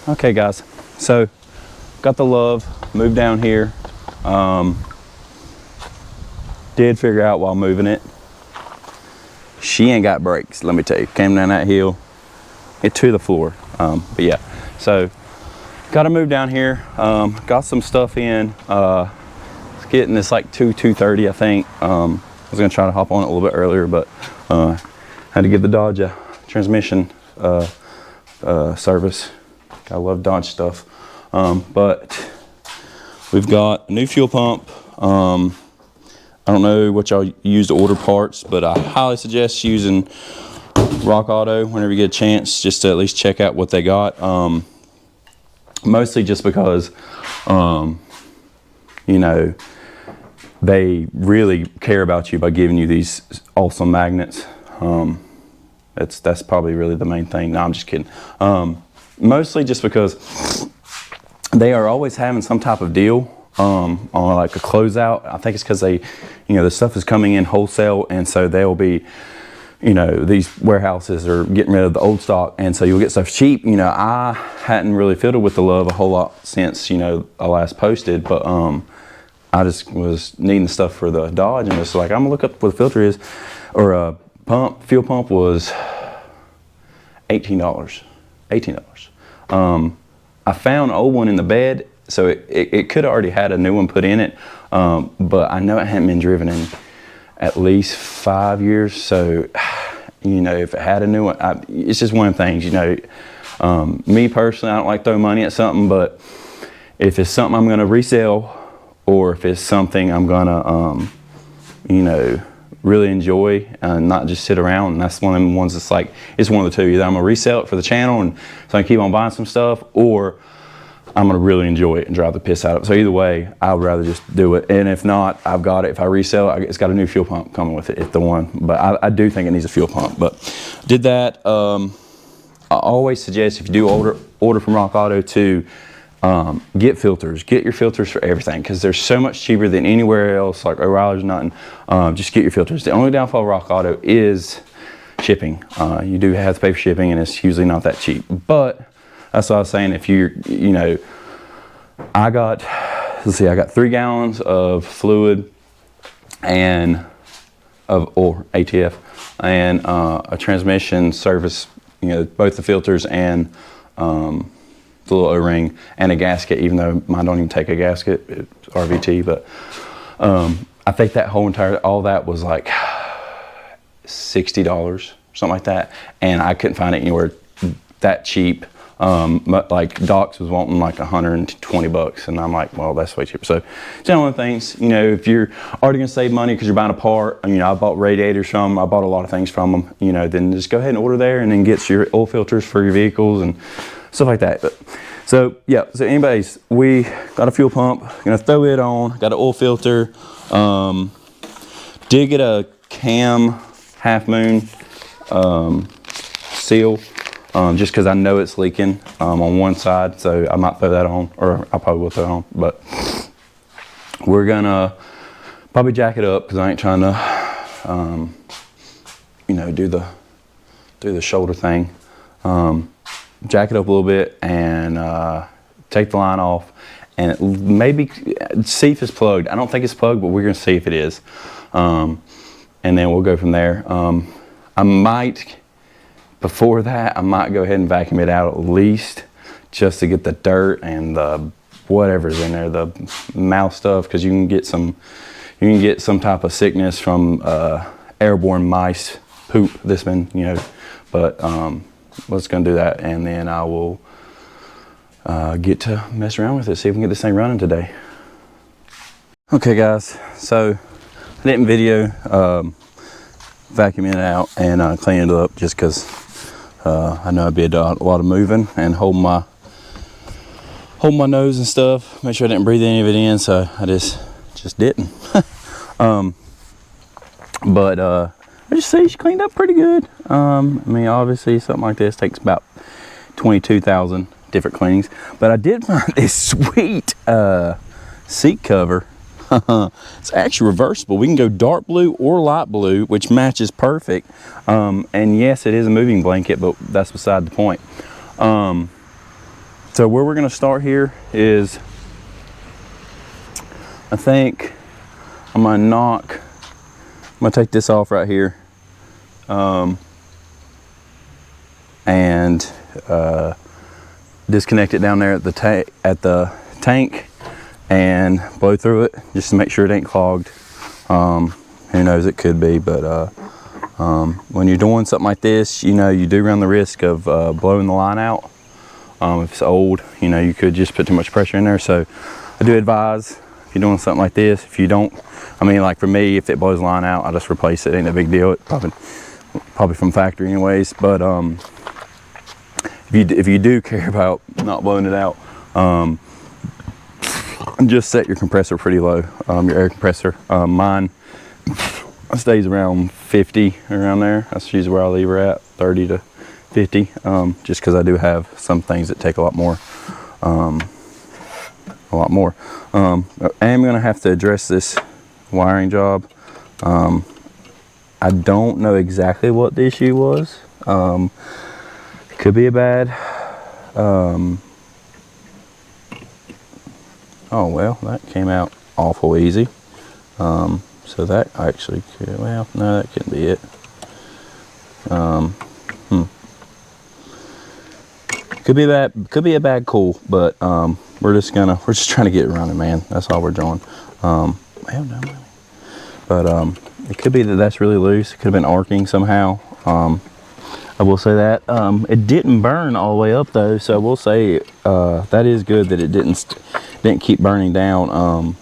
Okay guys, so got the Luv, moved down here. Did figure out while moving it, she ain't got brakes, let me tell you. Came down that hill, it to the floor. But yeah, so got to move down here. Got some stuff in. It's getting this like 2:30, I think. I was gonna try to hop on it a little bit earlier, but had to give the Dodge a transmission service. I love Dodge stuff. But we've got a new fuel pump. I don't know what y'all use to order parts, but I highly suggest using Rock Auto whenever you get a chance, just to at least check out what they got. Mostly just because, you know, they really care about you by giving you these awesome magnets. That's probably really the main thing. No, I'm just kidding. Mostly just because they are always having some type of deal on like a closeout. I think it's because they, you know, the stuff is coming in wholesale, and so they'll be, you know, these warehouses are getting rid of the old stock, and so you'll get stuff cheap. You know, I hadn't really fiddled with the Luv a whole lot since, you know, I last posted, but I just was needing stuff for the Dodge, and it's like, I'm gonna look up what the filter is, or a fuel pump was $18. I found an old one in the bed, so it could have already had a new one put in it, but I know it hadn't been driven in at least 5 years, so, you know, if it had a new one, it's just one of the things, you know. Me personally, I don't like throwing money at something, but if it's something I'm gonna resell, or if it's something I'm gonna, you know, really enjoy and not just sit around, and that's one of them ones that's like, it's one of the two. Either I'm gonna resell it for the channel and so I can keep on buying some stuff, or I'm gonna really enjoy it and drive the piss out of it. So either way, I would rather just do it. And if not, I've got it. If I resell it, it's got a new fuel pump coming with it, if the one. But I do think it needs a fuel pump. But did that. I always suggest, if you do order from Rock Auto, to get filters. Get your filters for everything, because they're so much cheaper than anywhere else, like O'Reilly's or nothing. Just get your filters. The only downfall of Rock Auto is shipping. You do have to pay for shipping, and it's usually not that cheap. But that's what I was saying. If you're, you know, I got 3 gallons of fluid and or ATF, and a transmission service, you know, both the filters and the little O-ring and a gasket, even though mine don't even take a gasket, it's RVT. But I think that whole all that was like $60, something like that, and I couldn't find it anywhere that cheap. Like Doc's was wanting like $120, and I'm like, well, that's way cheaper. So it's one of the things, you know, if you're already gonna save money because you're buying a part, you know, I bought radiators from them, I bought a lot of things from them, you know, then just go ahead and order there, and then get your oil filters for your vehicles and stuff like that. But so yeah, so anyways, we got a fuel pump, gonna throw it on, got an oil filter. Did get a cam half moon seal, just because I know it's leaking on one side, so I might throw that on, or I probably will throw it on. But we're gonna probably jack it up, because I ain't trying to you know, do the shoulder thing. Jack it up a little bit and take the line off, and maybe see if it's plugged. I don't think it's plugged, but we're gonna see if it is, and then we'll go from there. I might, before that, I might go ahead and vacuum it out at least, just to get the dirt and the whatever's in there, the mouth stuff, because you can get some type of sickness from airborne mice poop. This one, you know, but let's go do that, and then I will get to mess around with it, see if we can get this thing running today. Okay guys, so I didn't video vacuuming it out and cleaning it up, just because I know it'd be a lot of moving and hold my nose and stuff, make sure I didn't breathe any of it in, so I just didn't. But I just say she cleaned up pretty good. I mean, obviously something like this takes about 22,000 different cleanings, but I did find this sweet seat cover. It's actually reversible. We can go dark blue or light blue, which matches perfect. And yes, it is a moving blanket, but that's beside the point. So where we're gonna start here is, I think I'm gonna take this off right here, and disconnect it down there at the tank and blow through it just to make sure it ain't clogged. Who knows, it could be, but when you're doing something like this, you know, you do run the risk of blowing the line out. If it's old, you know, you could just put too much pressure in there. So I do advise, if you're doing something like this, if you don't, I mean, like for me, if it blows the line out, I'll just replace it. Ain't a big deal. It probably from factory anyways. But if you do care about not blowing it out, just set your compressor pretty low, your air compressor. Mine stays around 50, around there. That's usually where I leave her at, 30 to 50, just because I do have some things that take a lot more. I am going to have to address this wiring job. I don't know exactly what the issue was. It could be a bad, oh well, that came out awful easy. So that actually could, well, no, that couldn't be it. Could be a bad cool, but we're just trying to get it running, man. That's all we're doing. Well, no, but it could be that that's really loose. It could have been arcing somehow. I will say that it didn't burn all the way up though, so I will say that is good that it didn't keep burning down.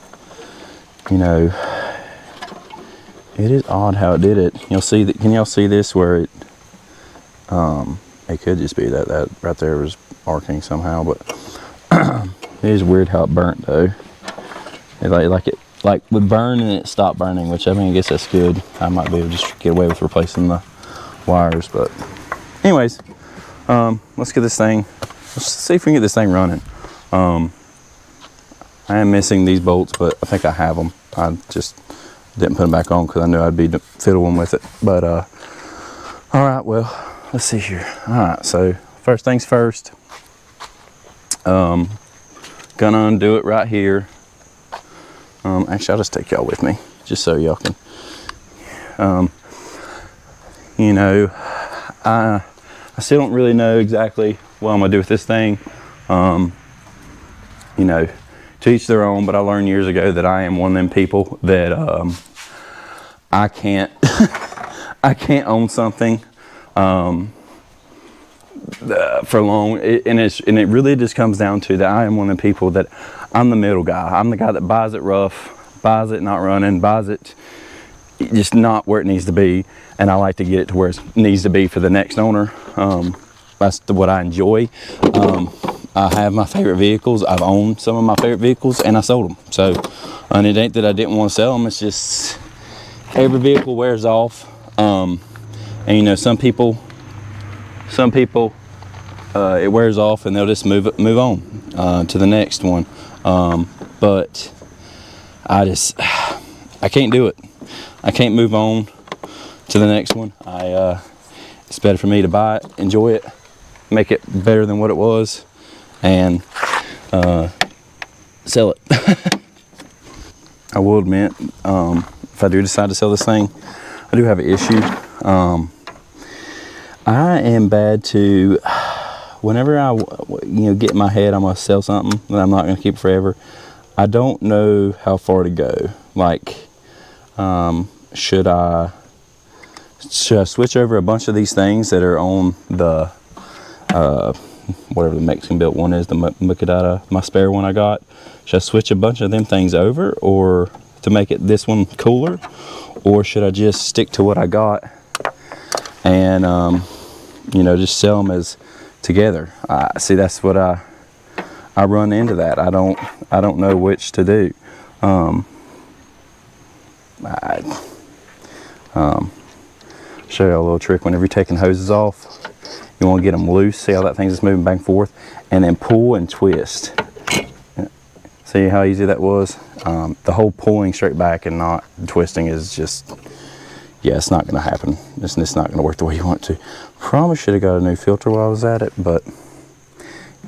You know, it is odd how it did it. You'll see that. Can y'all see this where it? It could just be that right there was arcing somehow, but it is weird how it burnt though. It like would burn and it stopped burning, which I mean, I guess that's good. I might be able to just get away with replacing the wires, but anyways, let's get this thing. Let's see if we can get this thing running. I am missing these bolts, but I think I have them. I just didn't put them back on because I knew I'd be fiddling with it. But all right, well. Let's see here. All right, so first things first, gonna undo it right here. Actually, I'll just take y'all with me, just so y'all can, you know, I still don't really know exactly what I'm gonna do with this thing. You know, to each their own, but I learned years ago that I am one of them people that I can't, I can't own something for long, and it really just comes down to that I am one of the people that I'm the middle guy. I'm the guy that buys it rough, buys it not running, buys it just not where it needs to be, and I like to get it to where it needs to be for the next owner. That's what I enjoy. I have my favorite vehicles. I've owned some of my favorite vehicles, and I sold them. So, and it ain't that I didn't want to sell them. It's just every vehicle wears off. And you know, some people it wears off and they'll just move on to the next one. But I can't do it. I can't move on to the next one. It's better for me to buy it, enjoy it, make it better than what it was, and sell it. I will admit, if I do decide to sell this thing, I do have an issue. I am bad to, whenever I get in my head I'm gonna sell something that I'm not gonna keep forever, I don't know how far to go. Like, should I switch over a bunch of these things that are on the whatever the Mexican built one is, the Macadata, my spare one I got? Should I switch a bunch of them things over, or to make it this one cooler, or should I just stick to what I got and just sell them as together? See, that's what I run into that. I don't know which to do. Show you a little trick. Whenever you're taking hoses off, you want to get them loose. See how that thing's just moving back and forth, and then pull and twist. See how easy that was? The whole pulling straight back and not twisting is just, yeah, it's not going to happen. It's not going to work the way you want to. Probably should have got a new filter while I was at it, but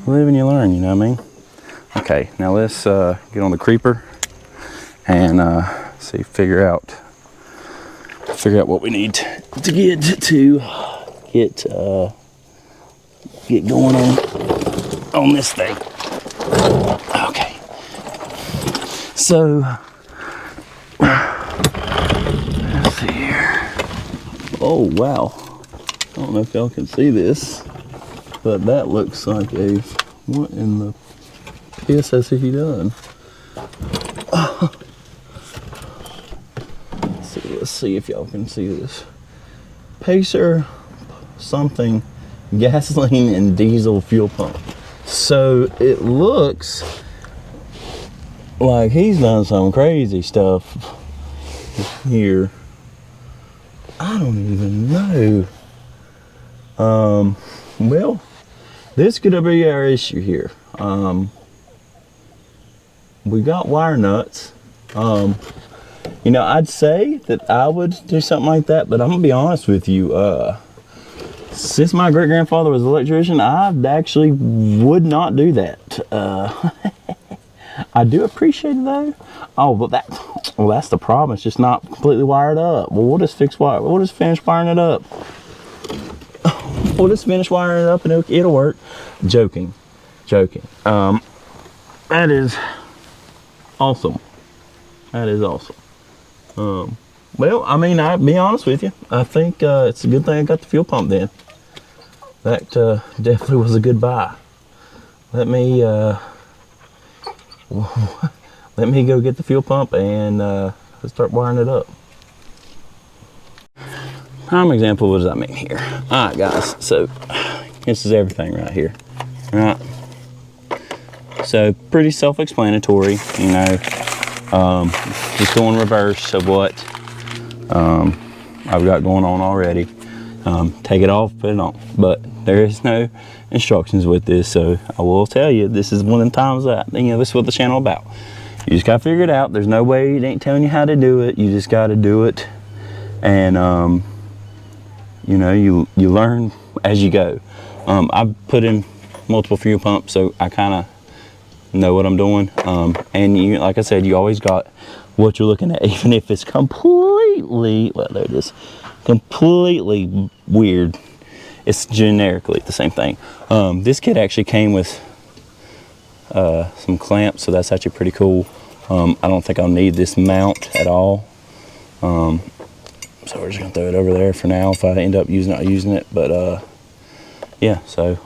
live and you learn, you know what I mean? Okay, now let's get on the creeper and see, figure out what we need to get going on this thing. Okay, so let's see here. Oh wow, I don't know if y'all can see this, but that looks like a, what in the piss has he done? Let's see if y'all can see this. Pacer something gasoline and diesel fuel pump. So it looks like he's done some crazy stuff here. I don't even know. Well, this could be our issue here. We got wire nuts. You know, I'd say that I would do something like that, but I'm gonna be honest with you. Since my great grandfather was an electrician, I actually would not do that. I do appreciate it though. Oh, well that's the problem. It's just not completely wired up. Well, we'll just finish wiring it up. We'll just finish wiring it up and it'll work. Joking. That is awesome. That is awesome. Well, I mean, I'll be honest with you. I think it's a good thing I got the fuel pump then. That definitely was a good buy. Let me go get the fuel pump and start wiring it up. Prime example, what does that mean here? All right, guys. So this is everything right here. All right. So pretty self-explanatory, you know. Just going reverse of what I've got going on already. Take it off, put it on. But there is no instructions with this, so I will tell you, this is one of the times that, you know, this is what the channel about. You just gotta figure it out. There's no way, it ain't telling you how to do it. You just gotta do it, and you know, you learn as you go. I've put in multiple fuel pumps, so I kind of know what I'm doing. And you, like I said, you always got what you're looking at, even if it's completely, well, there it is, completely weird. It's generically the same thing. This kit actually came with some clamps, so that's actually pretty cool. I don't think I'll need this mount at all. So we're just gonna throw it over there for now if I end up not using it. But yeah, so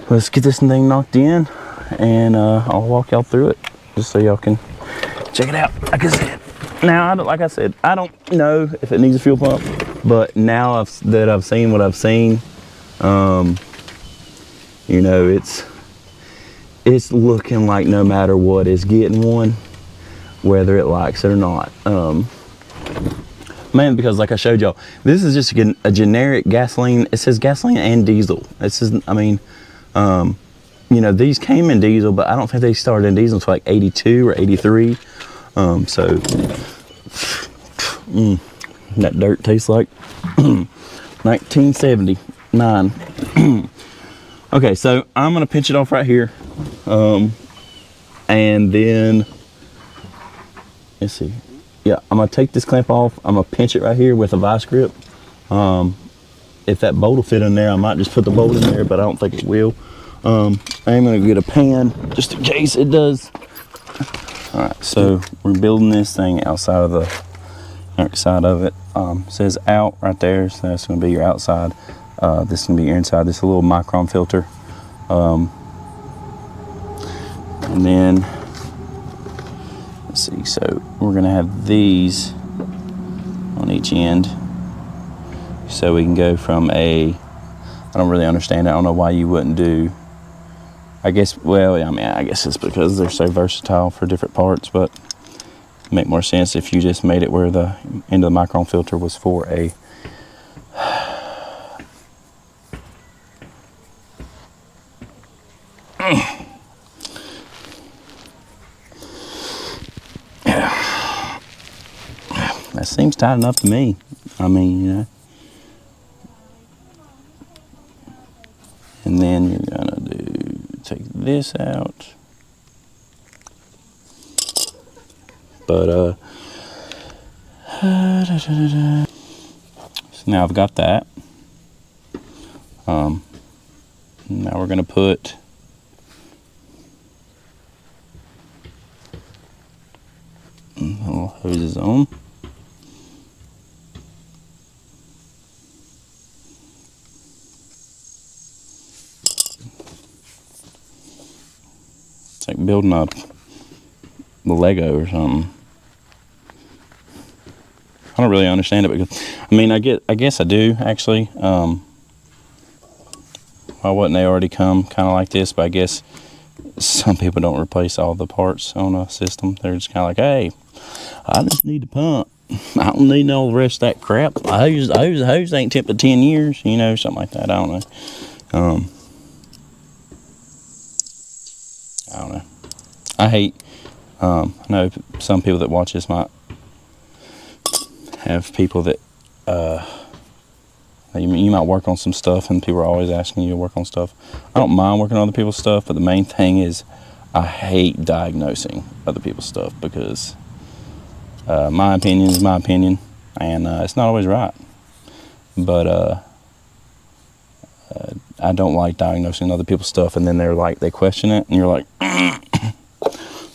let's get this thing knocked in, and I'll walk y'all through it just so y'all can check it out. Like I said, now I don't know if it needs a fuel pump, but now that I've seen what I've seen, you know, it's looking like no matter what, it's getting one, whether it likes it or not. Man, because like I showed y'all, this is just a generic gasoline. It says gasoline and diesel. This is, I mean, you know, these came in diesel, but I don't think they started in diesel until like 82 or 83. So that dirt tastes like 1979. Okay, so I'm gonna pinch it off right here, and then let's see. Yeah, I'm gonna take this clamp off. I'm gonna pinch it right here with a vice grip. If that bolt will fit in there, I might just put the bolt in there, but I don't think it will. I'm gonna get a pan just in case it does. All right, so we're building this thing outside of the outside of it. It says out right there, so that's gonna be your outside. This is gonna be your inside. This is a little micron filter, and then let's see. So we're gonna have these on each end, so we can go from a. I don't really understand. I don't know why you wouldn't do. I guess, well, I mean, I guess it's because they're so versatile for different parts, but it'd make more sense if you just made it where the end of the micron filter was for a that seems tight enough to me. I mean, you know. And then you're gonna do this out. But so now I've got that. Now we're gonna put little hoses on. It's like building up Lego or something. I don't really understand it because, I mean, I guess I do actually. Why wouldn't they already come kind of like this? But I guess some people don't replace all the parts on a system. They're just kind of like, hey, I just need the pump. I don't need all the rest of that crap. The hose ain't tipped for 10 years, you know, something like that. I don't know. I don't know. I hate, I know some people that watch this might have people that, you might work on some stuff and people are always asking you to work on stuff. I don't mind working on other people's stuff, but the main thing is I hate diagnosing other people's stuff because my opinion is my opinion and it's not always right. But I don't like diagnosing other people's stuff and then they're like, they question it and you're like,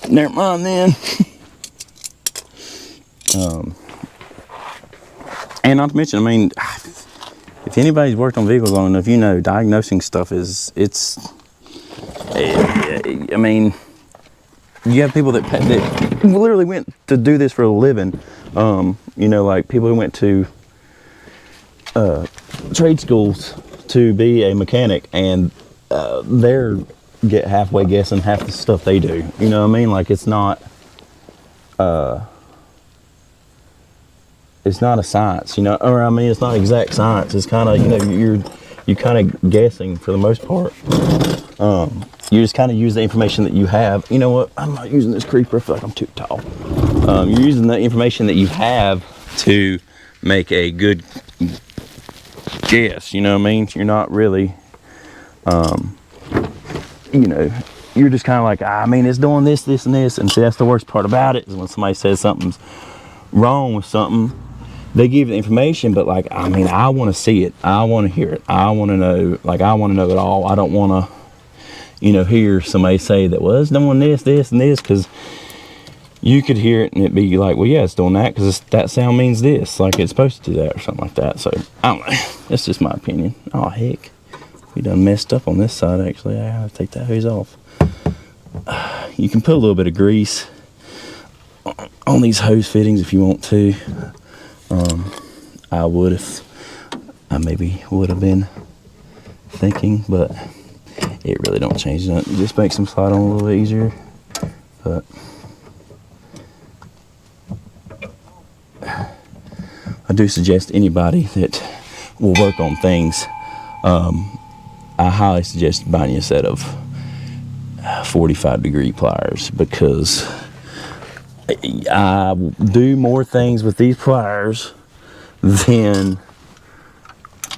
never mind then. And not to mention, I mean, if anybody's worked on vehicles long enough, you know, diagnosing stuff I mean, you have people that literally went to do this for a living. You know, like people who went to trade schools to be a mechanic and they're get halfway guessing half the stuff they do. You know what I mean? Like it's not a science, you know, or I mean, it's not exact science. It's kind of, you know, you're kind of guessing for the most part. You just kind of use the information that you have. You know what? I'm not using this creeper. I feel like I'm too tall. You're using the information that you have to make a good guess. You know what I mean? You're not really, you know, you're just kind of like, I mean, it's doing this, this, and this. And see, that's the worst part about it is when somebody says something's wrong with something, they give the information, but like, I mean, I want to see it. I want to hear it. I want to know, like, I want to know it all. I don't want to, you know, hear somebody say that, well, it's doing this, this, and this, because you could hear it and it'd be like, well, yeah, it's doing that because that sound means this, like it's supposed to do that or something like that. So, I don't know. That's just my opinion. Oh, heck. We done messed up on this side, actually. I have to take that hose off. You can put a little bit of grease on these hose fittings if you want to. I would if I maybe would have been thinking, but it really don't change nothing. It just makes them slide on a little bit easier. But I do suggest anybody that will work on things, I highly suggest buying you a set of 45-degree pliers because I do more things with these pliers than,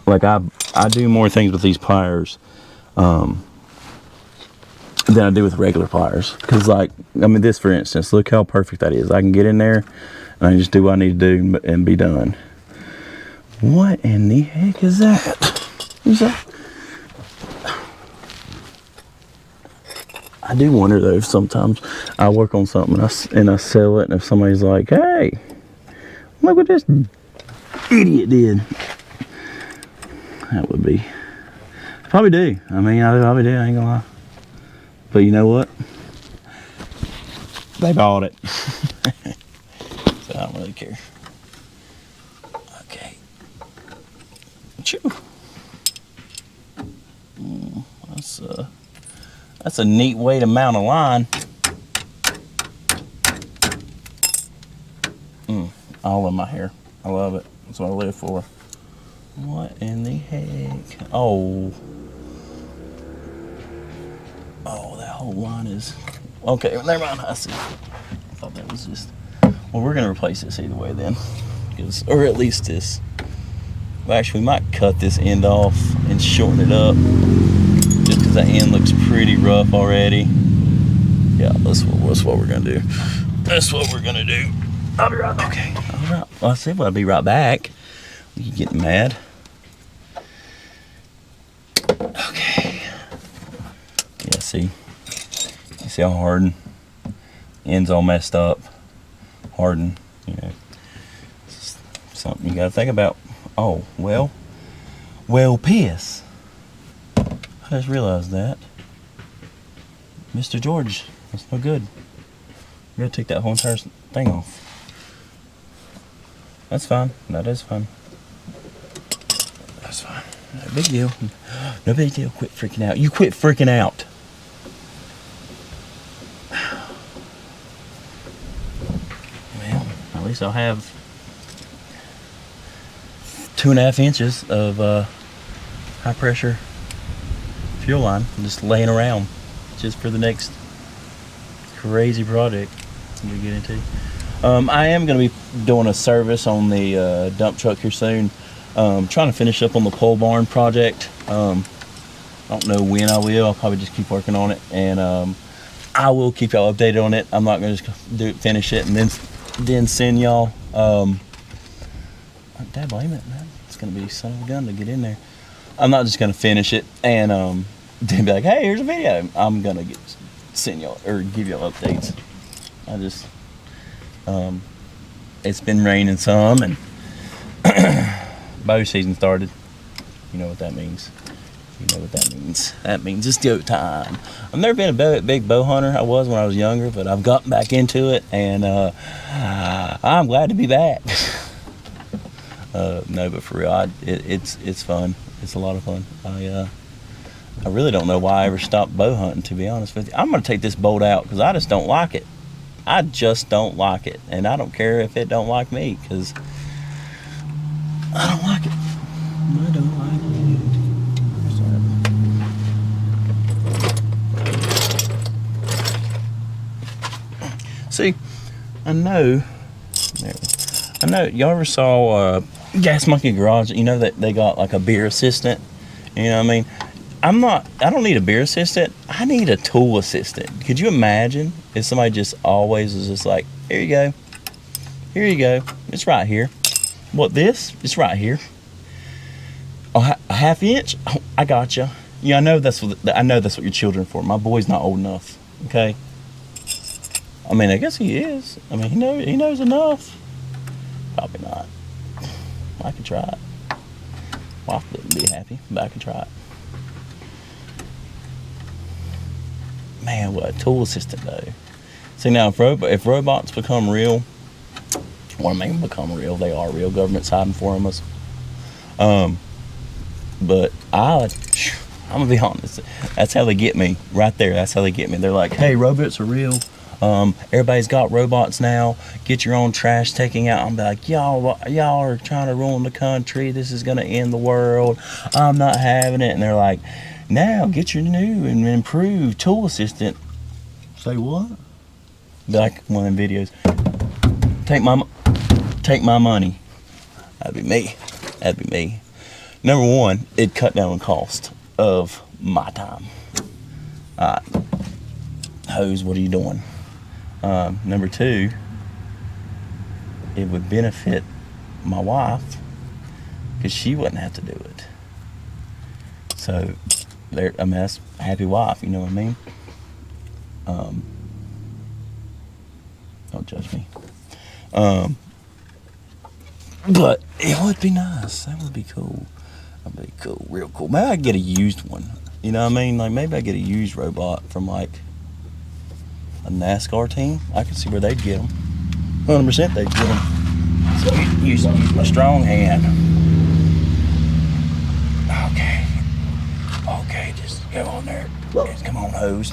like I do more things with these pliers than I do with regular pliers. Because like, I mean, this for instance, look how perfect that is. I can get in there and I just do what I need to do and be done. What in the heck is that? Who's that? I do wonder though, if sometimes I work on something and I sell it, and if somebody's like, hey, look what this idiot did. That would be, I probably do. I mean, I probably do, I ain't gonna lie. But you know what? They bought it. So I don't really care. Okay. Chew. That's a neat way to mount a line. All in my hair. I love it. That's what I live for. What in the heck? Oh, that whole line is... Okay, never mind. I see. I thought that was just... Well, we're going to replace this either way then. Or at least this. Well, actually, we might cut this end off and shorten it up. Just because because that end looks pretty rough already. Yeah, that's what we're gonna do. That's what we're gonna do. I'll be right back. Okay. All right. Well, I said I'll be right back. You getting mad? Okay. Yeah. See. You see how hardened? End's all messed up. Hardened. You know. It's something you gotta think about. Oh well. Well, piss. I just realized that. Mr. George, that's no good. We're gonna take that whole entire thing off. That's fine. That is fine. That's fine. No big deal. No big deal. Quit freaking out. You quit freaking out. Well, at least I'll have 2.5 inches of high pressure fuel line just laying around just for the next crazy project we get into. I am going to be doing a service on the dump truck here soon. Trying to finish up on the pole barn project. I don't know when I will. I'll probably just keep working on it, and I will keep y'all updated on it. I'm not going to just finish it and then send y'all. Dad, blame it, man. It's going to be son of a gun to get in there. I'm not just going to finish it and then be like, hey, here's a video. I'm going to send y'all or give y'all updates. I just, it's been raining some and bow season started. You know what that means. You know what that means. That means it's go time. I've never been a big bow hunter. I was when I was younger, but I've gotten back into it, and I'm glad to be back. No, but for real, it's fun. It's a lot of fun. I really don't know why I ever stopped bow hunting, to be honest with you. I'm going to take this bolt out because I just don't like it. I just don't like it. And I don't care if it don't like me because I don't like it. I don't like it. See, I know, y'all ever saw Gas Monkey Garage? You know that they got like a beer assistant? You know what I mean? I don't need a beer assistant. I need a tool assistant. Could you imagine if somebody just always was just like, here you go. Here you go. It's right here. What, this? It's right here. Oh, a half inch? Oh, I got you. Yeah, I know that's what your children are for. My boy's not old enough. Okay. I mean, I guess he is. I mean, he knows enough. Probably not. I could try it. Wife wouldn't be happy, but I could try it. Man, what a tool assistant though. See now, if robots become real, or make them become real, they are real. Government's hiding from us. But I'm gonna be honest. That's how they get me right there. That's how they get me. They're like, hey, robots are real. Everybody's got robots now. Get your own trash taking out. I'm like, y'all are trying to ruin the country. This is gonna end the world. I'm not having it. And they're like, now get your new and improved tool assistant. Say what? Like one of them videos. Take my money. That'd be me. That'd be me. Number one, it'd cut down on cost of my time. Alright. Hose, what are you doing? Number two, it would benefit my wife because she wouldn't have to do it. So, that's a happy wife, you know what I mean? Don't judge me. But it would be nice. That would be cool. That'd be cool, real cool. Maybe I could get a used one. You know what I mean? Like maybe I get a used robot from like a NASCAR team. I could see where they'd get them. 100% they'd get them. So use my strong hand. Okay, just go on there. Just come on, hose.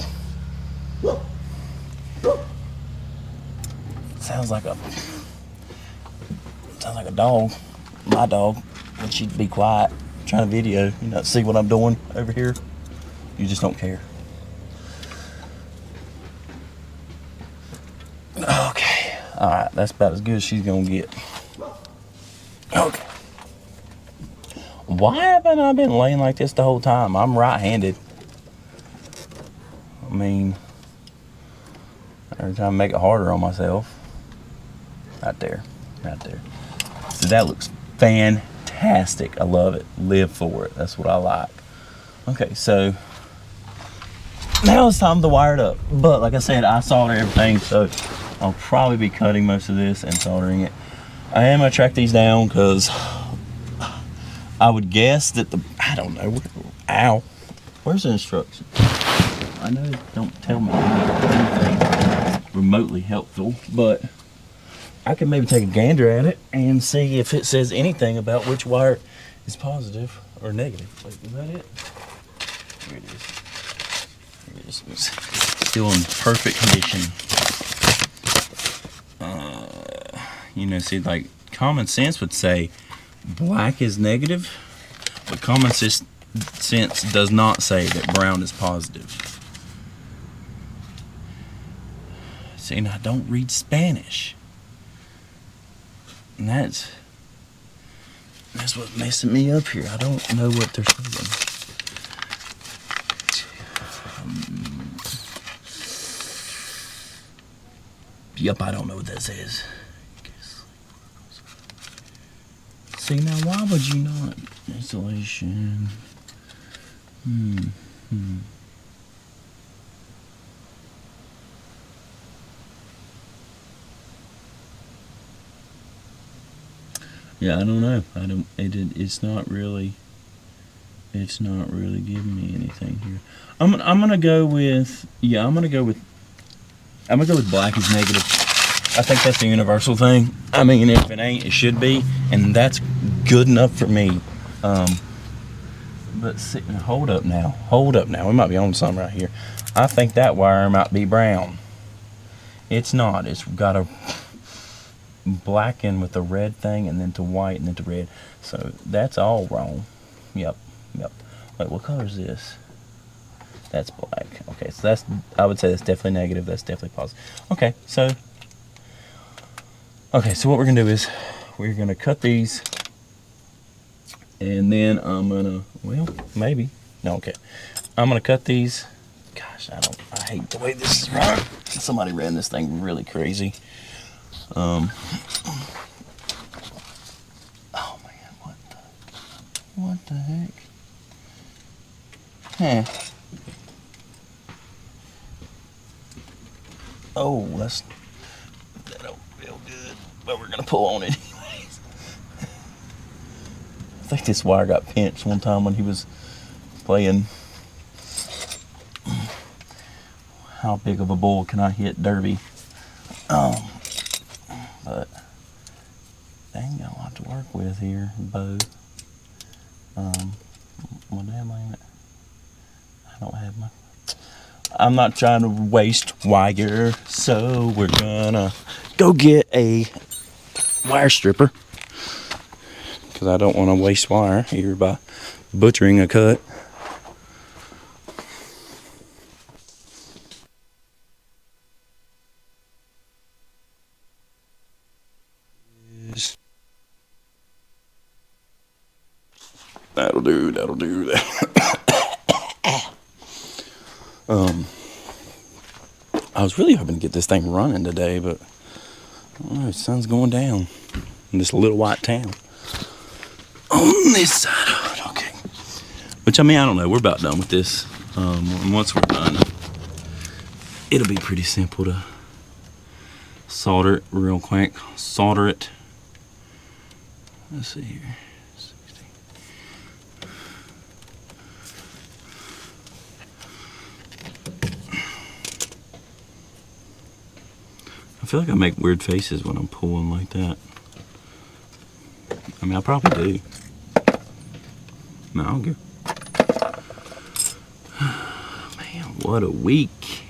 Sounds like a dog. My dog. But she'd be quiet. Trying to video. You know, see what I'm doing over here. You just don't care. Okay. Alright, that's about as good as she's gonna get. Okay. Why haven't I been laying like this the whole time? I'm right-handed. mean, every time I make it harder on myself. Right there. Right there. So that looks fantastic. I love it. Live for it. That's what I like. Okay, so now it's time to wire it up. But like I said, I soldered everything, so I'll probably be cutting most of this and soldering it. I am going to track these down because I would guess that I don't know. Ow. Where's the instruction? I know they don't tell me anything remotely helpful, but I could maybe take a gander at it and see if it says anything about which wire is positive or negative. Wait, is that it? Here it is. Here it is. It's still in perfect condition. You know, see, like, common sense would say black is negative, but common sense does not say that brown is positive. See, and I don't read Spanish. And that's what's messing me up here. I don't know what they're saying. Yep, I don't know what that says. See, now why would you not? Installation. Yeah, I don't know. It's not really giving me anything here. I'm gonna go with black is negative. I think that's the universal thing. I mean, if it ain't, it should be, and that's good enough for me. But hold up now. We might be on something right here. I think that wire might be brown. It's not. It's got a black in with the red thing, and then to white, and then to red. So that's all wrong. Yep. Wait, what color is this? That's black. Okay, so I would say that's definitely negative. That's definitely positive. Okay, so what we're gonna do is we're gonna cut these, and then I'm gonna I'm gonna cut these. Gosh, I hate the way this is run. Somebody ran this thing really crazy. Oh man, what the heck? Huh. Oh, that don't feel good, but we're gonna pull on it anyways. I think this wire got pinched one time when he was playing How Big of a Bull Can I Hit Derby. But they ain't got a lot to work with here, Bo. Well, damn, I don't have my. I'm not trying to waste wire, so we're gonna go get a wire stripper because I don't want to waste wire here by butchering a cut. That'll do that. I was really hoping to get this thing running today, but the sun's going down in this little white town. On this side of it, okay. Which, I mean, I don't know. We're about done with this. And once we're done, it'll be pretty simple to solder it real quick. Solder it. Let's see here. I feel like I make weird faces when I'm pulling like that. I mean, I probably do. No, I don't care. Man, what a week.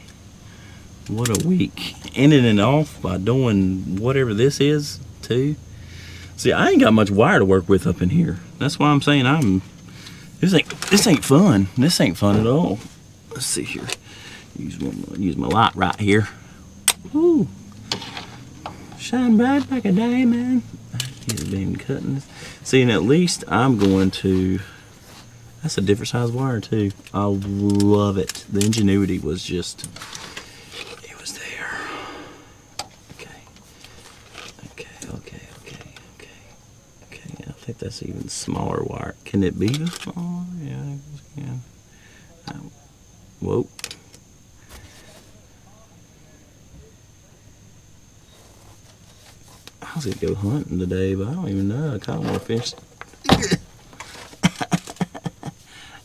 What a week. Ending it off by doing whatever this is, too. See, I ain't got much wire to work with up in here. That's why I'm saying this ain't fun. This ain't fun at all. Let's see here. Use my light right here. Woo. Shine bright like a diamond. He's been cutting this. See, and at least I'm going to That's a different size wire too. I love it. The ingenuity was just, it was there. Okay. I think that's even smaller wire. Can it be this small? Yeah, I think it can. Whoa. I was gonna go hunting today, but I don't even know. I kind of want to finish.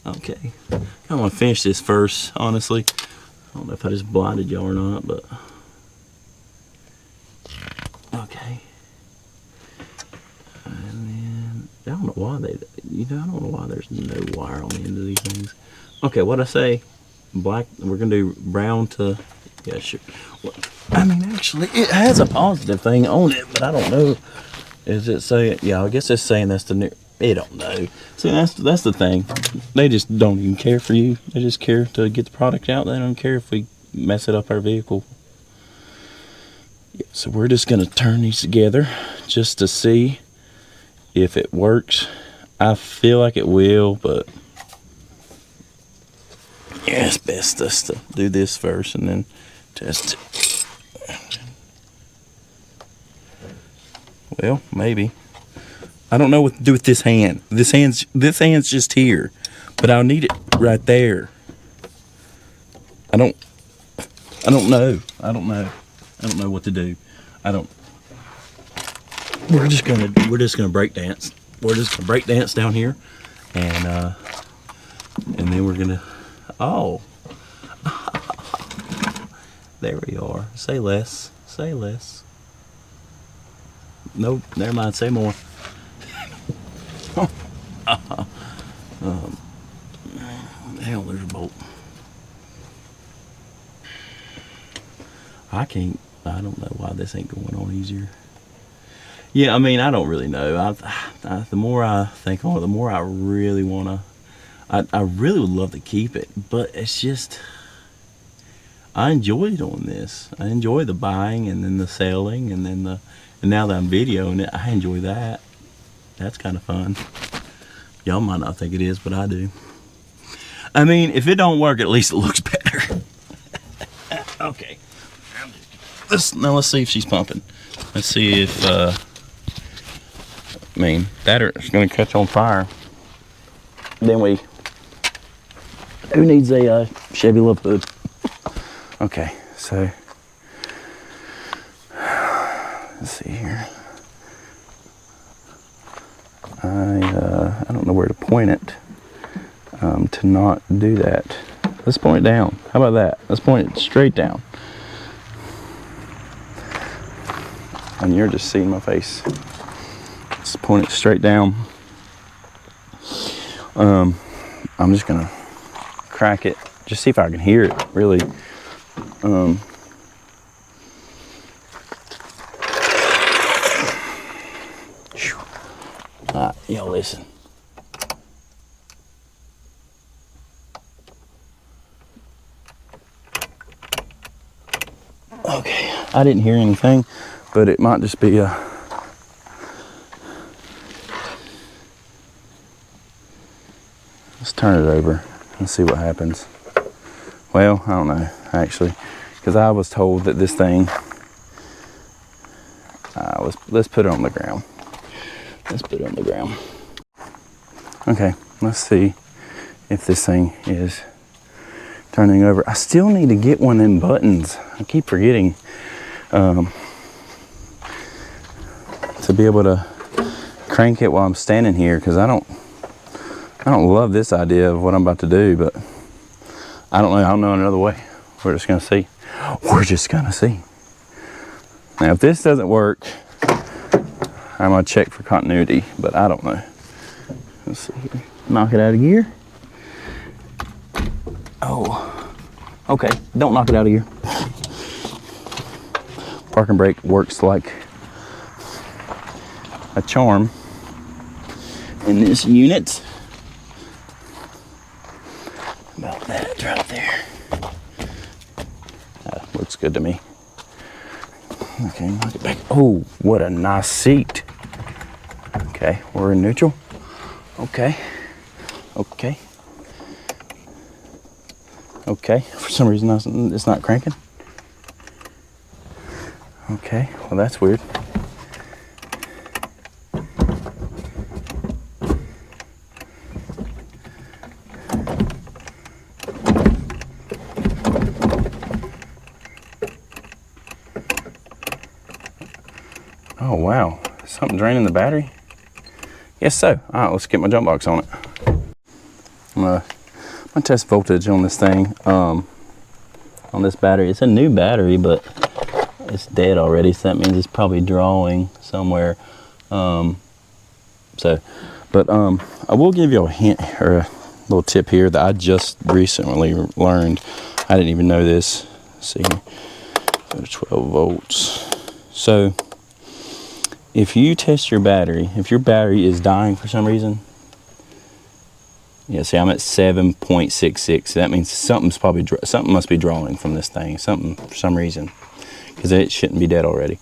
Okay, I kind of want to finish this first, honestly. I don't know if I just blinded y'all or not, but okay. And then I don't know why I don't know why there's no wire on the end of these things. Okay, what'd I say? Black. We're gonna do brown to. Yeah, sure. Well, I mean, actually, it has a positive thing on it, but I don't know. Is it saying? Yeah, I guess it's saying that's the new. They don't know. See, that's the thing. They just don't even care for you. They just care to get the product out. They don't care if we mess it up our vehicle. Yeah, so we're just gonna turn these together just to see if it works. I feel like it will, but yeah, it's best us to do this first and then test it. Well, maybe. I don't know what to do with this hand. This hand's just here, but I'll need it right there. I don't know. I don't know what to do. We're just gonna break dance. We're just gonna break dance down here, and then we're gonna. Oh, there we are. Say less. Say less. Nope. Never mind. Say more. Hell, there's a bolt. I don't know why this ain't going on easier. Yeah, I mean, I don't really know. The more I think on it, the more I really want to. I really would love to keep it, but it's just. I enjoy doing this. I enjoy the buying and then the selling and then and now that I'm videoing it, I enjoy that. That's kind of fun. Y'all might not think it is, but I do. I mean, if it don't work, at least it looks better. Okay. Let's see if she's pumping. Let's see if, I mean, it's going to catch on fire. Then who needs a Chevy Luving? Okay, so, let's see here. I don't know where to point it to not do that. Let's point it down. How about that? Let's point it straight down. And you're just seeing my face. Let's point it straight down. I'm just gonna crack it. Just see if I can hear it, really. Y'all listen. Okay, I didn't hear anything, but it might just be a. Let's turn it over and see what happens. Well, I don't know, actually, because I was told that this thing, let's put it on the ground. Let's put it on the ground. Okay, let's see if this thing is turning over. I still need to get one of them buttons. I keep forgetting to be able to crank it while I'm standing here, because I don't love this idea of what I'm about to do, but I don't know another way. We're just gonna see. We're just gonna see. Now, if this doesn't work, I'm gonna check for continuity, but I don't know. Let's see here. Knock it out of gear. Oh, okay. Don't knock it out of gear. Parking brake works like a charm in this unit. About that right there. That looks good to me. Okay, knock it back. Oh, what a nice seat. Okay, we're in neutral. Okay. Okay, for some reason it's not cranking. Okay, well that's weird. Oh wow, something draining the battery? Yes, so. All right, let's get my jump box on it. I'm gonna test voltage on this thing, on this battery. It's a new battery, but it's dead already, so that means it's probably drawing somewhere. I will give you a hint or a little tip here that I just recently learned. I didn't even know this. Let's see, 12 volts. So if you test your battery, if your battery is dying for some reason, yeah, see, I'm at 7.66. That means something must be drawing from this thing, something for some reason, because it shouldn't be dead already.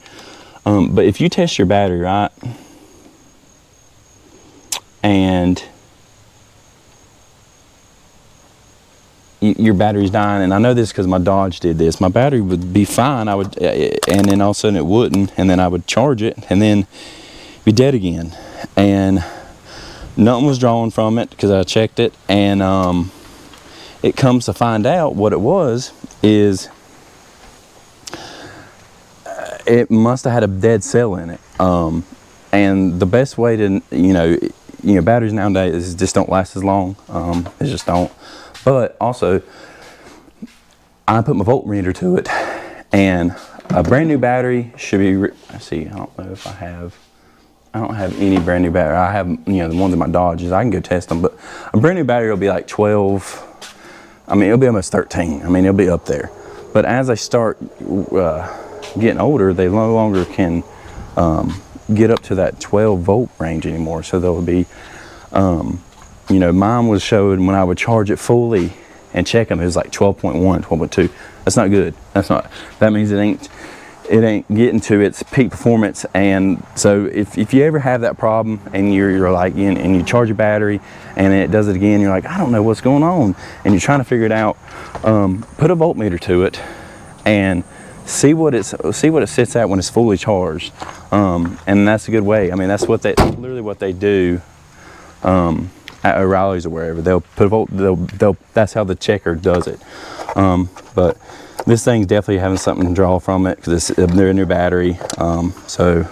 But if you test your battery, right, and your battery's dying, and I know this because my Dodge did this. My battery would be fine, and then all of a sudden it wouldn't, and then I would charge it, and then be dead again, and nothing was drawing from it because I checked it, and it comes to find out what it was is it must have had a dead cell in it. And the best way to, batteries nowadays just don't last as long. They just don't. But also, I put my voltmeter to it, and a brand new battery should be, let's see, I don't know if I don't have any brand new battery. I have, the ones in my Dodges. I can go test them, but a brand new battery will be like 12. I mean, it'll be almost 13. I mean, it'll be up there. But as I start getting older, they no longer can get up to that 12 volt range anymore. So they'll be, mine was showing when I would charge it fully and check them, it was like 12.1, 12.2. That's not good. That means it ain't getting to its peak performance. And so if you ever have that problem and you're like and you charge your battery and it does it again, you're like, I don't know what's going on, and you're trying to figure it out, put a voltmeter to it and see what it sits at when it's fully charged. And that's a good way. I mean, that's literally what they do at O'Reilly's or wherever. They'll put that's how the checker does it. But this thing's definitely having something to draw from it because they're a new battery. So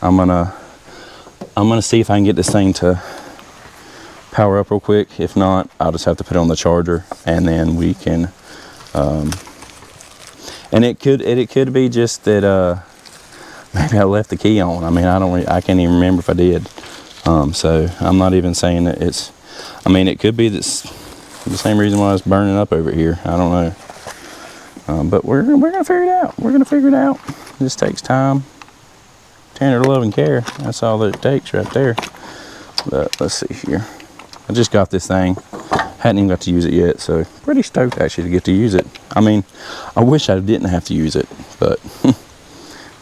I'm gonna see if I can get this thing to power up real quick. If not, I'll just have to put it on the charger, and then we can. And it could be just that maybe I left the key on. I mean, I can't even remember if I did. So I'm not even saying that it's. I mean, it could be the same reason why it's burning up over here. I don't know. But we're gonna figure it out. We're gonna figure it out. It just takes time, tender love and care. That's all that it takes right there. But let's see here. I just got this thing. Hadn't even got to use it yet, so pretty stoked actually to get to use it. I mean, I wish I didn't have to use it, but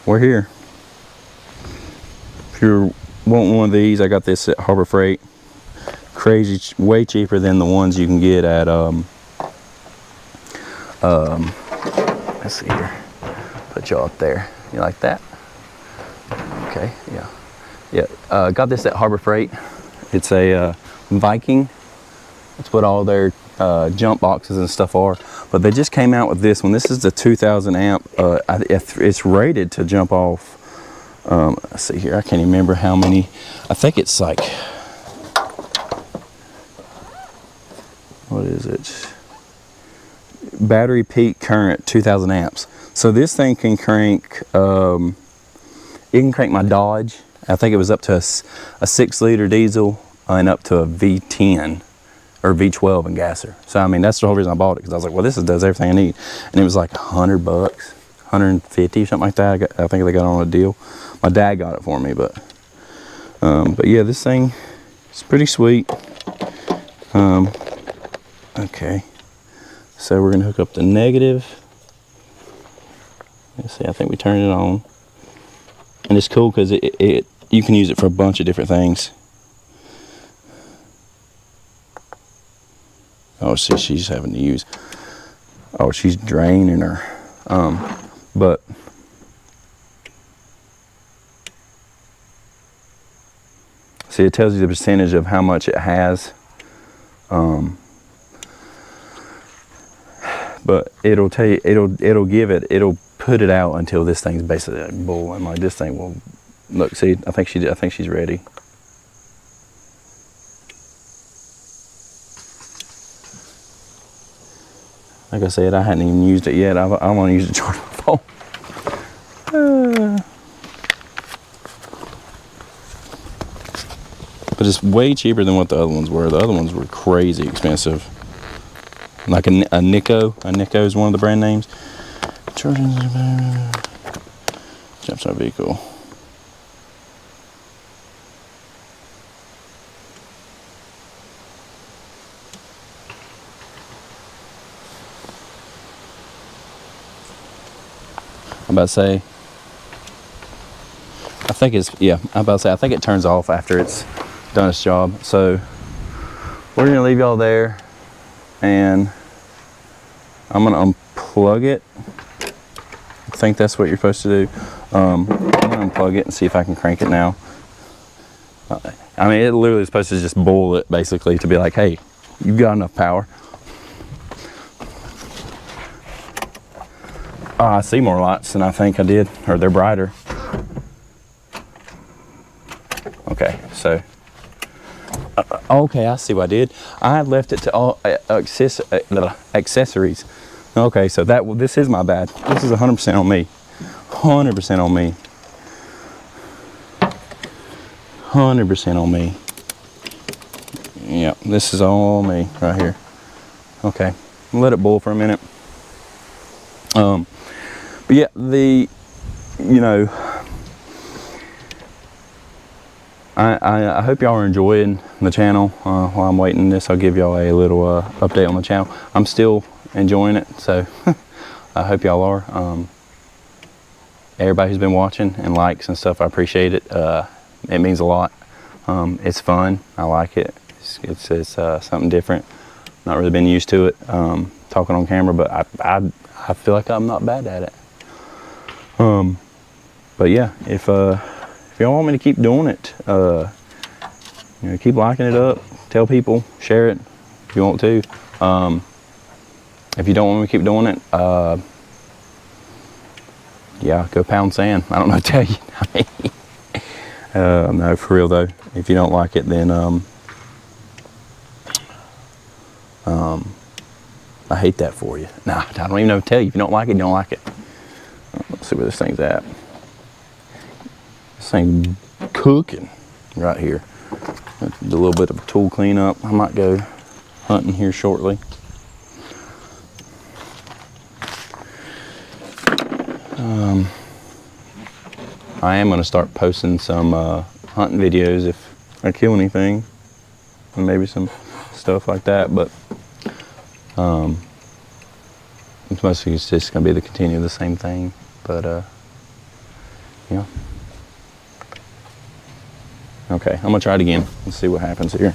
we're here. If you're wanting one of these, I got this at Harbor Freight. Crazy, way cheaper than the ones you can get at let's see here. Put y'all up there. You like that? Okay, yeah. Got this at Harbor Freight. It's a Viking. That's what all their jump boxes and stuff are. But they just came out with this one. This is the 2,000 amp. It's rated to jump off. Let's see here. I can't even remember how many. I think it's like, what is it? Battery peak current 2,000 amps. So this thing can crank. It can crank my Dodge. I think it was up to a 6-liter diesel and up to a V10. Or V12 and gasser. So I mean, that's the whole reason I bought it, because I was like, well, does everything I need. And it was like $100, 150, something like that. I think they got on a deal. My dad got it for me, but yeah, this thing is pretty sweet. Okay, so we're gonna hook up the negative. Let's see, I think we turned it on, and it's cool because you can use it for a bunch of different things. Oh, see, she's having to use. Oh, she's draining her. But see, it tells you the percentage of how much it has. But it'll tell you, it'll put it out until this thing's basically like boiling. Like this thing will, look, see, I think she's ready. Like I said, I hadn't even used it yet. I want to use it to charge my phone. But it's way cheaper than what the other ones were. The other ones were crazy expensive. Like a Nico. A Nico is one of the brand names. Charging jumps our vehicle. I'm about to say, I think it's, yeah, I'm about to say, I think it turns off after it's done its job. So we're gonna leave y'all there, and I'm gonna unplug it. I think that's what you're supposed to do. I'm gonna unplug it and see if I can crank it now. I mean, it literally is supposed to just boil it, basically, to be like, hey, you've got enough power. I see more lights than I think I did, or they're brighter. Okay, so, okay, I see what I did. I had left it to all accessories. Okay, so this is my bad. This is 100% on me. 100% on me. 100% on me. Yeah, this is all me right here. Okay, let it boil for a minute. But yeah, you know, I hope y'all are enjoying the channel. While I'm waiting this, I'll give y'all a little update on the channel. I'm still enjoying it, so I hope y'all are. Everybody who's been watching and likes and stuff, I appreciate it. It means a lot. It's fun. I like it. It's something different. Not really been used to it, talking on camera, but I feel like I'm not bad at it. But yeah, if y'all want me to keep doing it, you know, keep liking it up, tell people, share it if you want to. If you don't want me to keep doing it, yeah, go pound sand. I don't know what to tell you. No, for real though, if you don't like it, then I hate that for you. Nah, I don't even know what to tell you. If you don't like it, you don't like it. Let's see where this thing's at. This thing cooking right here. Do a little bit of a tool cleanup. I might go hunting here shortly. I am going to start posting some hunting videos if I kill anything, and maybe some stuff like that, but it's mostly just going to be to continue the same thing. But yeah. Okay, I'm gonna try it again. Let's see what happens here.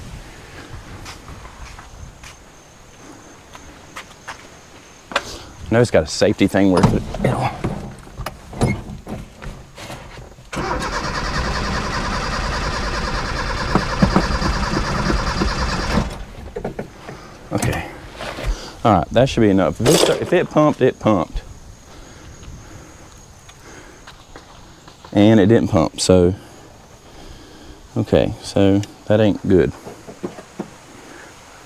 I know it's got a safety thing where it'll. Okay. All right, that should be enough. If it pumped, it pumped. And it didn't pump, so okay, so that ain't good.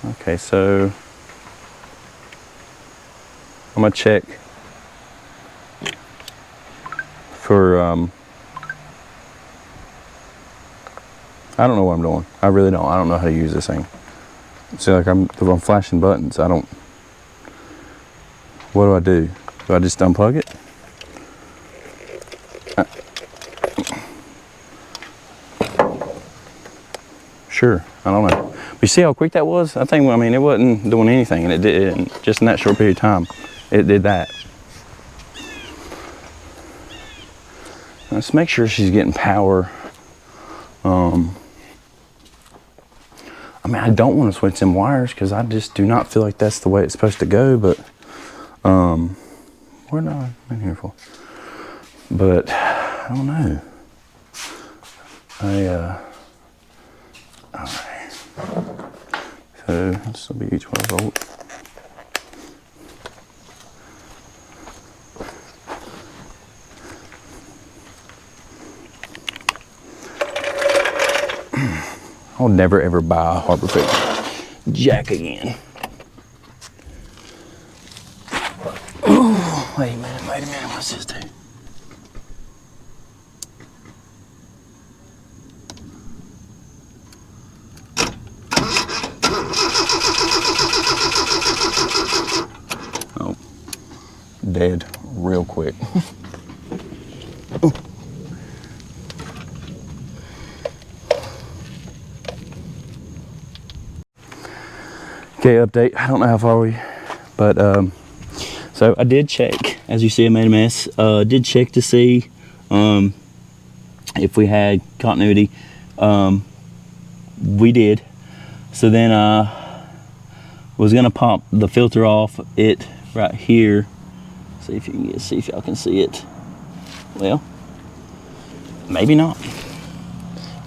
Okay, so I'm gonna check for I don't know what I'm doing. I really don't. I don't know how to use this thing. See, like I'm flashing buttons. I don't. What do I do? Do I just unplug it? Sure, I don't know. But you see how quick that was? I think, I mean, it wasn't doing anything, and it did, just in that short period of time, it did that. Let's make sure she's getting power. I mean, I don't want to switch them wires because I just do not feel like that's the way it's supposed to go, but we're not in here for. But I don't know. All right. So this will be 12 volt. I'll never ever buy a Harbor Freight jack again. Oh, wait a minute, what's this do? Oh, dead real quick. Okay, update. I don't know how far we, but so I did check. As you see, I made a mess. Did check to see if we had continuity. We did. So then was gonna pop the filter off it right here. See if you can see if y'all can see it. Well, maybe not.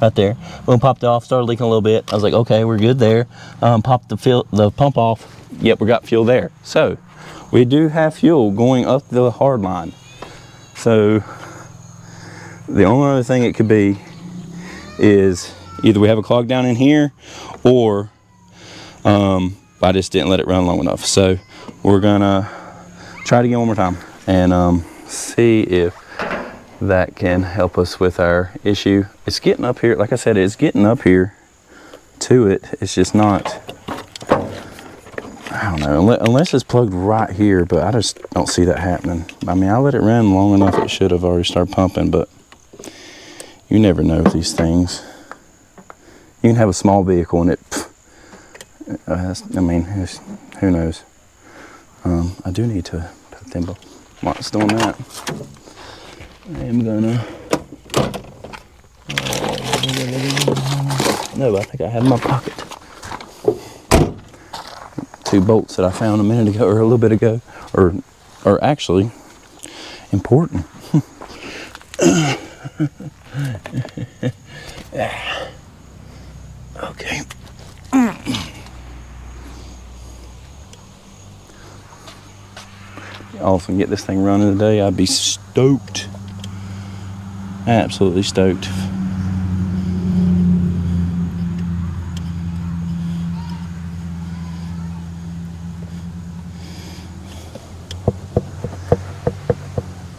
Right there. Boom, popped it off, started leaking a little bit. I was like, okay, we're good there. Popped the pump off. Yep, we got fuel there. So we do have fuel going up the hard line. So the only other thing it could be is either we have a clog down in here, or I just didn't let it run long enough. So we're gonna try it again one more time and see if that can help us with our issue. It's getting up here, like I said, it's getting up here to it. It's just not, I don't know, unless it's plugged right here, but I just don't see that happening. I mean, I let it run long enough, it should have already started pumping, but you never know with these things. You can have a small vehicle and it, I mean, who knows. I do need to put them while it's doing that. I'm gonna, no, I think I have in my pocket 2 bolts that I found a minute ago, or a little bit ago, or actually important. Okay. Y'all can get this thing running today, I'd be stoked. Absolutely stoked.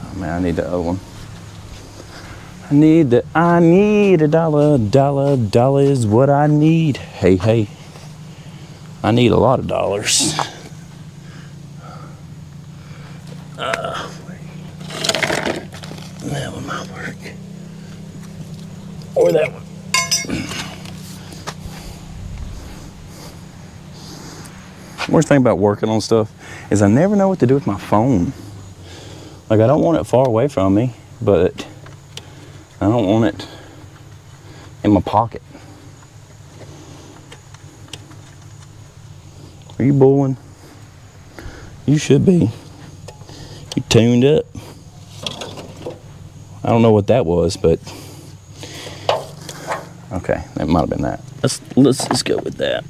Oh man, I need the other one. I need $1. Dollar is what I need. Hey. I need a lot of dollars. That one might work. Or that one. Worst thing about working on stuff is I never know what to do with my phone. Like, I don't want it far away from me, but I don't want it in my pocket. Are you bowling? You should be. You tuned up. I don't know what that was, but okay, that might have been that. Let's just go with that.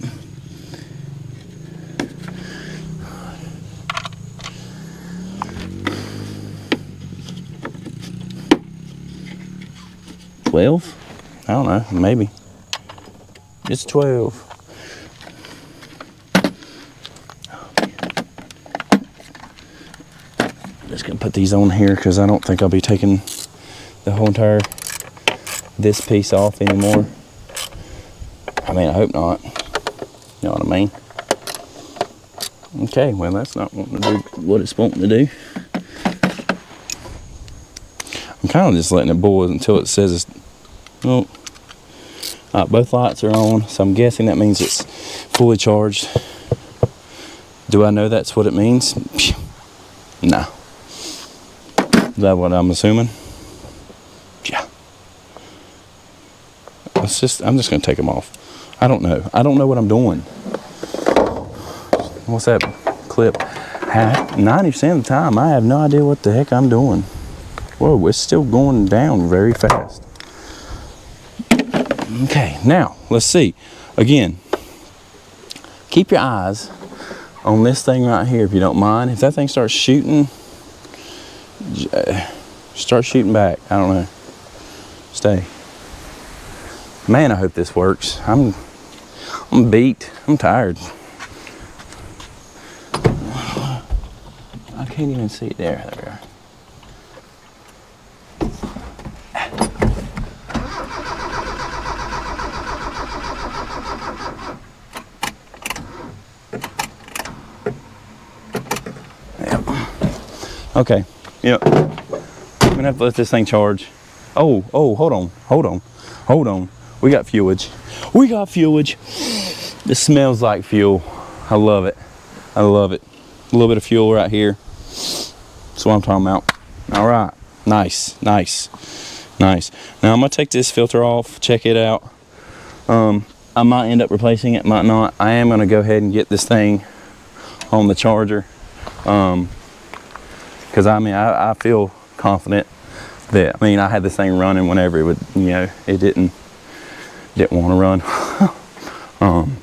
$12? I don't know, maybe. It's 12. Just gonna put these on here because I don't think I'll be taking the whole entire this piece off anymore. I mean, I hope not. You know what I mean? Okay, well, that's not wanting to do what it's wanting to do. I'm kind of just letting it boil until it says it's, oh, both lights are on, so I'm guessing that means it's fully charged. Do I know that's what it means? No. Is that what I'm assuming? Yeah. I'm just gonna take them off. I don't know. I don't know what I'm doing. What's that clip? 90% of the time, I have no idea what the heck I'm doing. Whoa, it's still going down very fast. Okay, now, let's see. Again, keep your eyes on this thing right here, if you don't mind. If that thing starts shooting, start shooting back. I don't know. Stay. Man, I hope this works. I'm beat. I'm tired. I can't even see it there. There we are. Okay, yep. I'm gonna have to let this thing charge. Oh, hold on. We got fuelage. This smells like fuel. I love it. A little bit of fuel right here. That's what I'm talking about. All right, nice. Now I'm gonna take this filter off, check it out. I might end up replacing it, might not. I am gonna go ahead and get this thing on the charger. Because I feel confident that, I had this thing running whenever it would, it didn't want to run.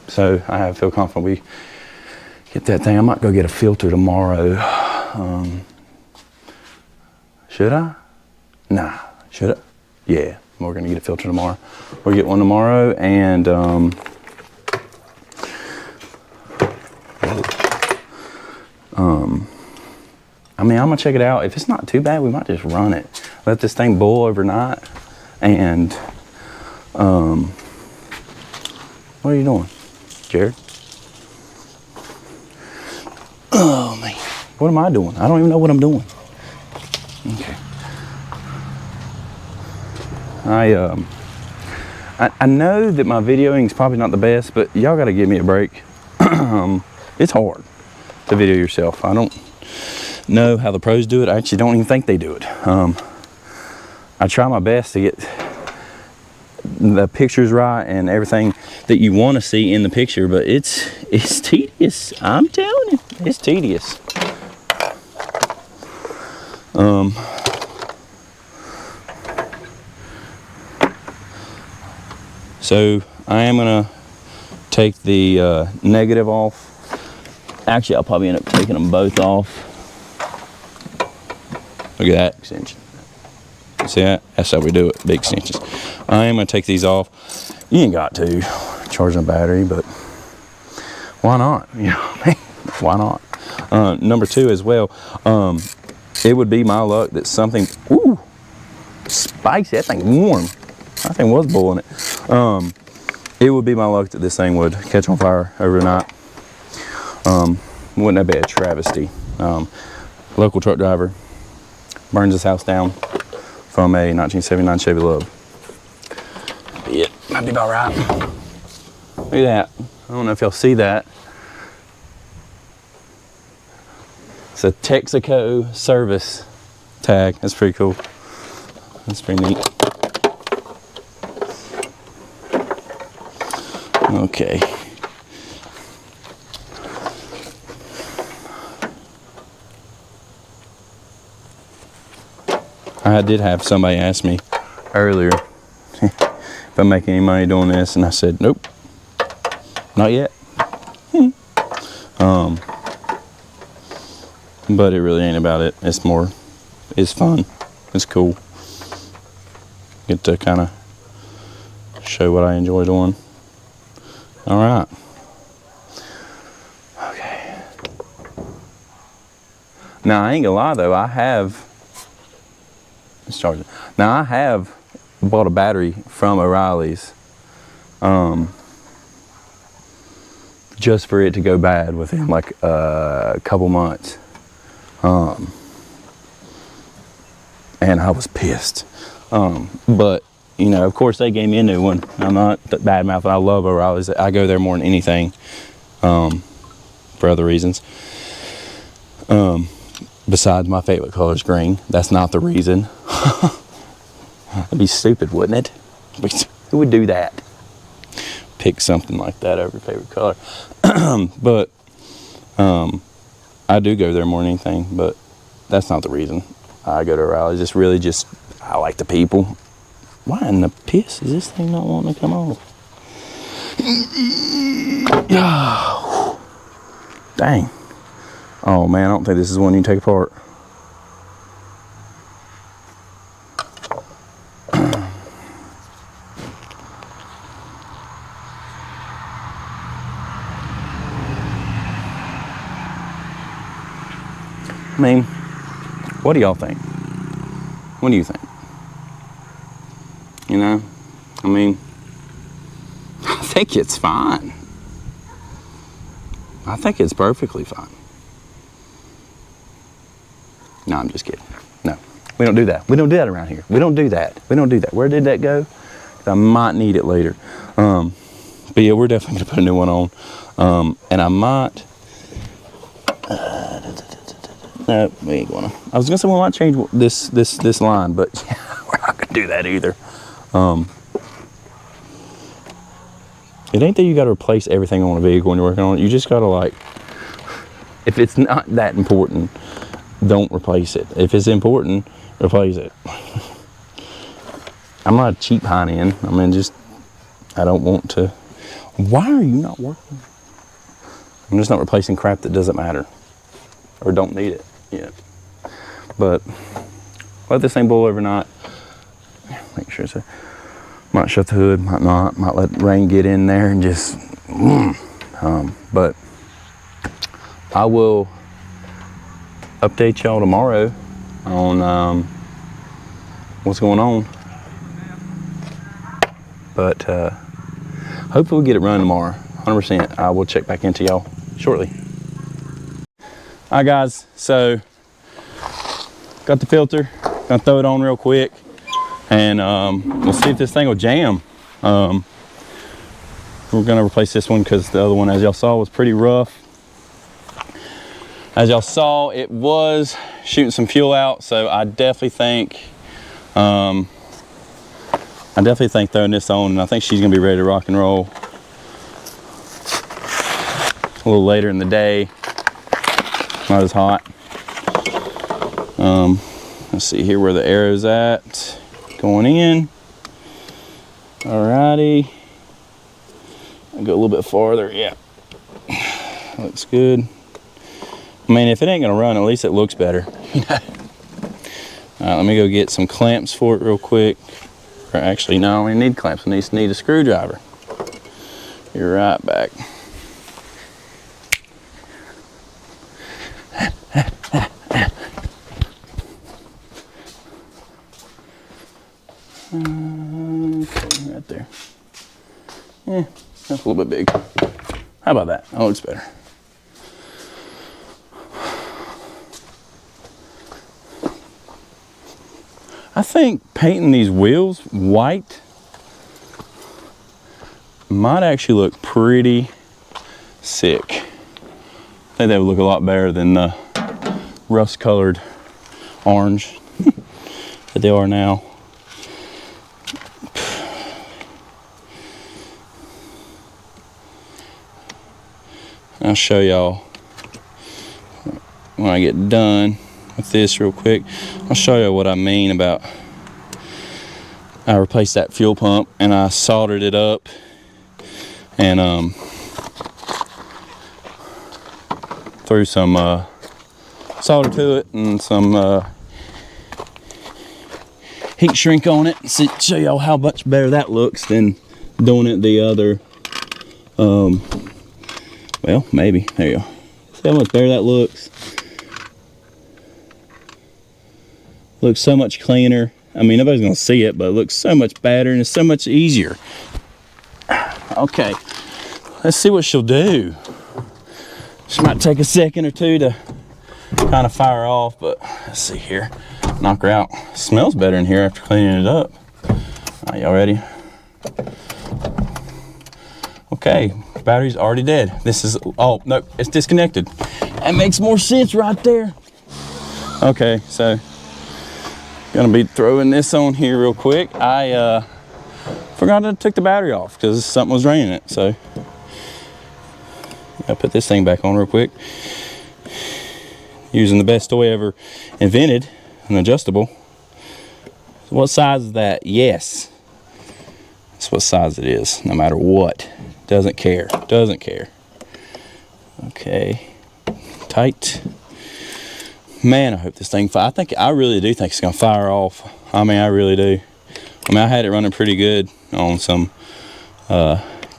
So I feel confident we get that thing. I might go get a filter tomorrow. Should I? Nah, should I? Yeah, we're gonna get a filter tomorrow. We'll get one tomorrow, and I'm gonna check it out. If it's not too bad, we might just run it. Let this thing boil overnight. And what are you doing, Jared? Oh man, what am I doing? I don't even know what I'm doing. Okay. I know that my videoing is probably not the best, but y'all gotta give me a break. It's hard to video yourself. I don't know how the pros do it. I actually don't even think they do it. I try my best to get the pictures right and everything that you want to see in the picture, but it's tedious. I'm telling you, it's tedious. So I am gonna take the negative off. Actually, I'll probably end up taking them both off. Look at that extension. See that? That's how we do it, big extensions. I am gonna take these off. You ain't got to charge a battery, but why not? Why not? Number two as well, it would be my luck that something, ooh, spicy, that thing warm. That thing was boiling it. It would be my luck that this thing would catch on fire overnight. Wouldn't that be a travesty? Local truck driver burns his house down from a 1979 Chevy Luving. Yeah, might be about right. Look at that. I don't know if y'all see that. It's a Texaco service tag. That's pretty cool. That's pretty neat. Okay. I did have somebody ask me earlier if I'm making any money doing this, and I said, nope, not yet. But it really ain't about it. It's more, it's fun. It's cool. Get to kind of show what I enjoy doing. All right. Okay. Now, I ain't gonna lie though, I have, let's charge it. Now, I have bought a battery from O'Reilly's just for it to go bad within like a couple months. And I was pissed. But, you know, of course they gave me a new one. I'm not bad mouthing. I love O'Reilly's. I go there more than anything for other reasons. Besides my favorite color is green. That's not the reason. That'd be stupid, wouldn't it? Who would do that? pick something like that over favorite color. But I do go there more than anything, but that's not the reason I go to rallies. It's really just, I like the people. Why in the piss is this thing not wanting to come off? Dang. Oh man, I don't think this is one you can take apart. I mean, what do y'all think? What do you think? You know, I mean, I think it's fine. I think it's perfectly fine. No, I'm just kidding. No, we don't do that. We don't do that around here. We don't do that. We don't do that. Where did that go? I might need it later. But yeah, we're definitely gonna put a new one on. And I might. No, we ain't gonna. I was gonna say we might change this line, but yeah, we're not gonna do that either. It ain't that you gotta replace everything on a vehicle when you're working on it. You just gotta, like, if it's not that important, don't replace it. If it's important, replace it. I'm not a cheap hind-end. I mean, just, I don't want to. Why are you not working? I'm just not replacing crap that doesn't matter or don't need it yet. But let this thing boil overnight. Make sure it's might shut the hood, might not, might let rain get in there and just but I will update y'all tomorrow on what's going on. But hopefully we'll get it running tomorrow, 100%. I will check back into y'all shortly. All right, guys, so got the filter, gonna throw it on real quick, and we'll see if this thing will jam. We're gonna replace this one because the other one, as y'all saw, was pretty rough. As y'all saw, it was shooting some fuel out, so I definitely think throwing this on, and I think she's gonna be ready to rock and roll a little later in the day. Not as hot. Let's see here where the arrow's at. Going in. Alrighty. I'll go a little bit farther. Yeah. Looks good. I mean, if it ain't gonna run, at least it looks better. Alright, let me go get some clamps for it real quick. Or actually, no, we need clamps. We need a screwdriver. You're right back. Okay, right there. Yeah, that's a little bit big. How about that? That looks better. I think painting these wheels white might actually look pretty sick. I think they would look a lot better than the rust colored orange that they are now. I'll show y'all when I get done with this real quick. I'll show you what I mean about, I replaced that fuel pump and I soldered it up and threw some solder to it and some heat shrink on it. See, show y'all how much better that looks than doing it the other well, maybe. There you go. See how much better that looks? Looks so much cleaner. I mean, nobody's gonna see it, but it looks so much better and it's so much easier. Okay, let's see what she'll do. She might take a second or two to kind of fire off, but let's see here. Knock her out. Smells better in here after cleaning it up. All right, y'all ready? Okay, battery's already dead. This is, oh, no, it's disconnected. That makes more sense right there. Okay, so, gonna be throwing this on here real quick. For forgot to take the battery off because something was draining it. So I'll put this thing back on real quick. Using the best toy ever invented, an adjustable. What size is that? Yes. That's what size it is, no matter what. Doesn't care. Doesn't care. Okay. Tight. Man, I hope this thing fires. I really do think it's gonna fire off. I mean, I really do. I mean, I had it running pretty good on some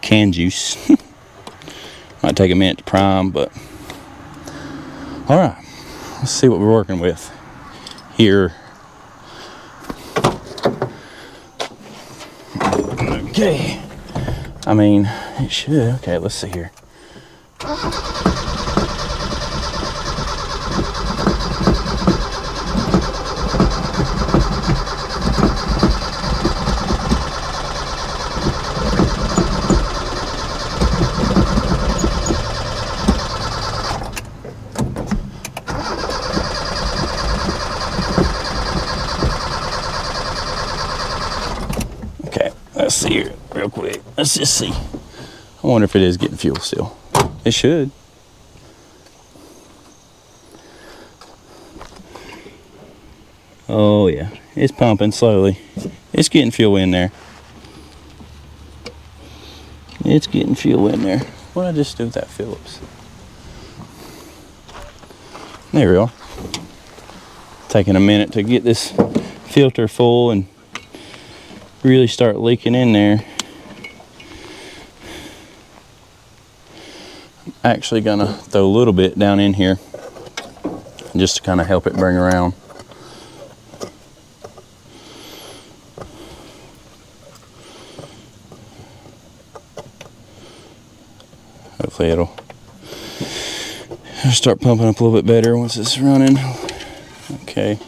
canned juice. Might take a minute to prime, but all right. Let's see what we're working with here. Okay. I mean, it should. Okay, let's see here. Let's see here real quick. Let's just see. I wonder if it is getting fuel still. It should. Oh yeah, it's pumping slowly. It's getting fuel in there. It's getting fuel in there. What did I just do with that Phillips? There we are. Taking a minute to get this filter full and really start leaking in there. I'm actually gonna throw a little bit down in here just to kind of help it bring around. Hopefully it'll start pumping up a little bit better once it's running. Okay,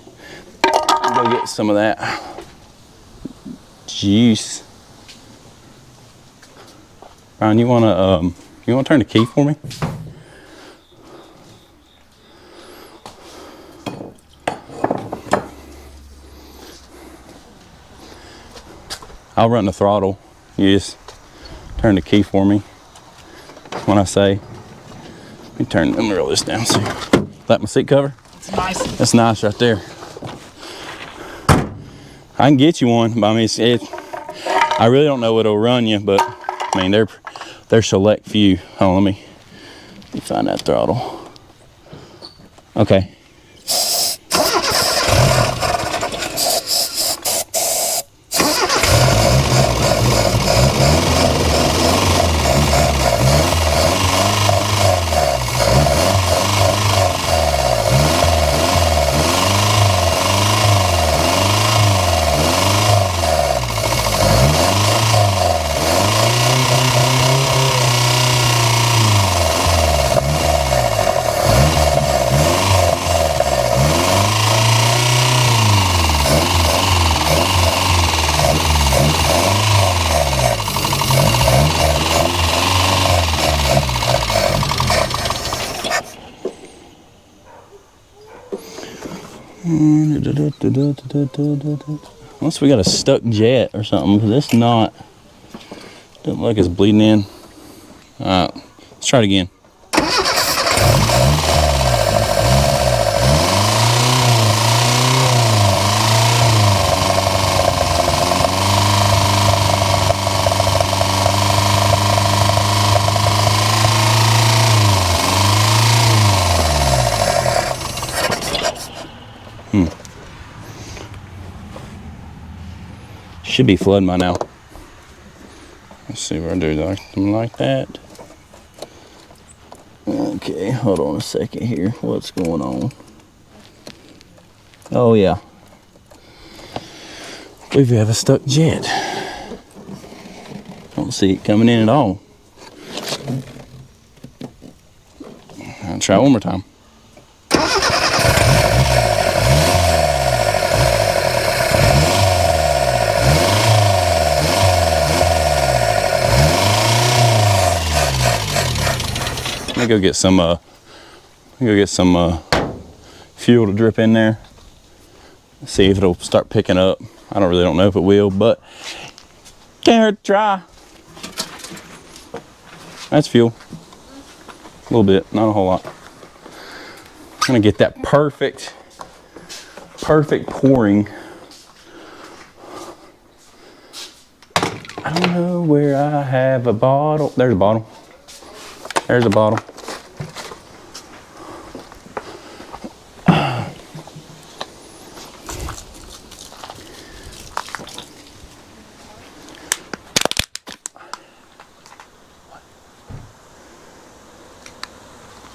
go get some of that juice. Ryan, you wanna turn the key for me? I'll run the throttle. You just turn the key for me when I say. Let me roll this down. See, that my seat cover? It's nice. That's nice right there. I can get you one, but I mean, I really don't know what'll run you, but I mean, they're select few. Hold on, let me find that throttle. Okay. Unless we got a stuck jet or something, because it's not, doesn't look like it's bleeding in. Alright, let's try it again. Should be flooding by now. Let's see where I do something like that. Okay, hold on a second here. What's going on? Oh yeah. I believe we have a stuck jet. Don't see it coming in at all. I'll try one more time. Let me go get some fuel to drip in there. See if it'll start picking up. I don't know if it will, but Can't hurt to try. That's fuel. A little bit, not a whole lot. I'm gonna get that perfect pouring. I don't know where I have a bottle. There's a bottle. There's a bottle.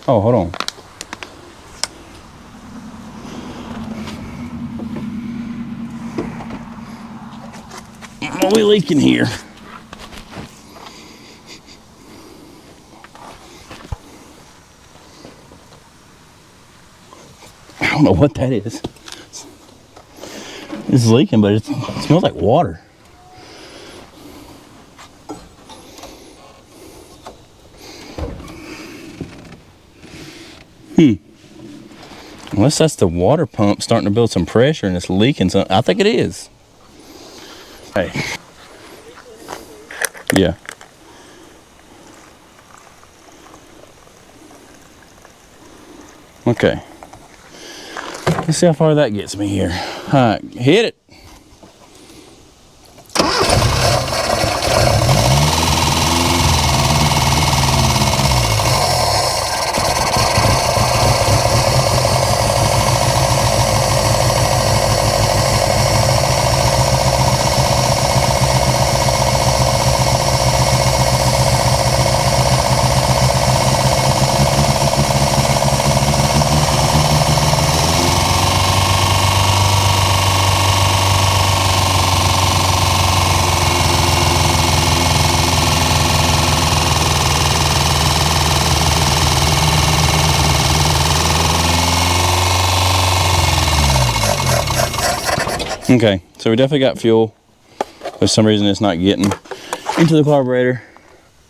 Oh, hold on. What are we leaking here? I don't know what that is. It's leaking, but it smells like water. Unless that's the water pump starting to build some pressure and it's leaking something. I think it is. Hey. Yeah. Okay. Let's see how far that gets me here. All right, hit it. Okay, so we definitely got fuel. For some reason it's not getting into the carburetor.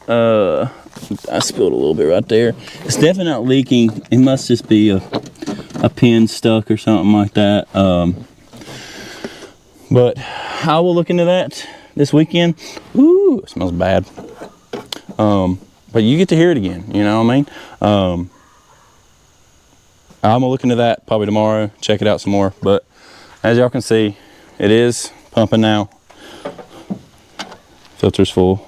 I spilled a little bit right there. It's definitely not leaking. It must just be a pin stuck or something like that. But I will look into that this weekend. Ooh, it smells bad. But you get to hear it again, you know what I mean? I'm gonna look into that probably tomorrow, check it out some more. But as y'all can see, it is pumping now. Filter's full.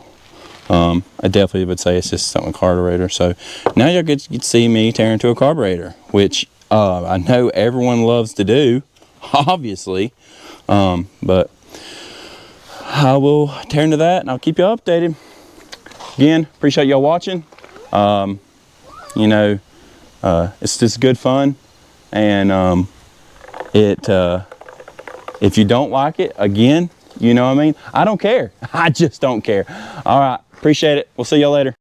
I definitely would say it's just something carburetor. So now y'all get to see me tear into a carburetor, which I know everyone loves to do, obviously. But I will tear into that and I'll keep y'all updated. Again, appreciate y'all watching. You know, it's just good fun. And if you don't like it, again, you know what I mean? I don't care. I just don't care. All right. Appreciate it. We'll see y'all later.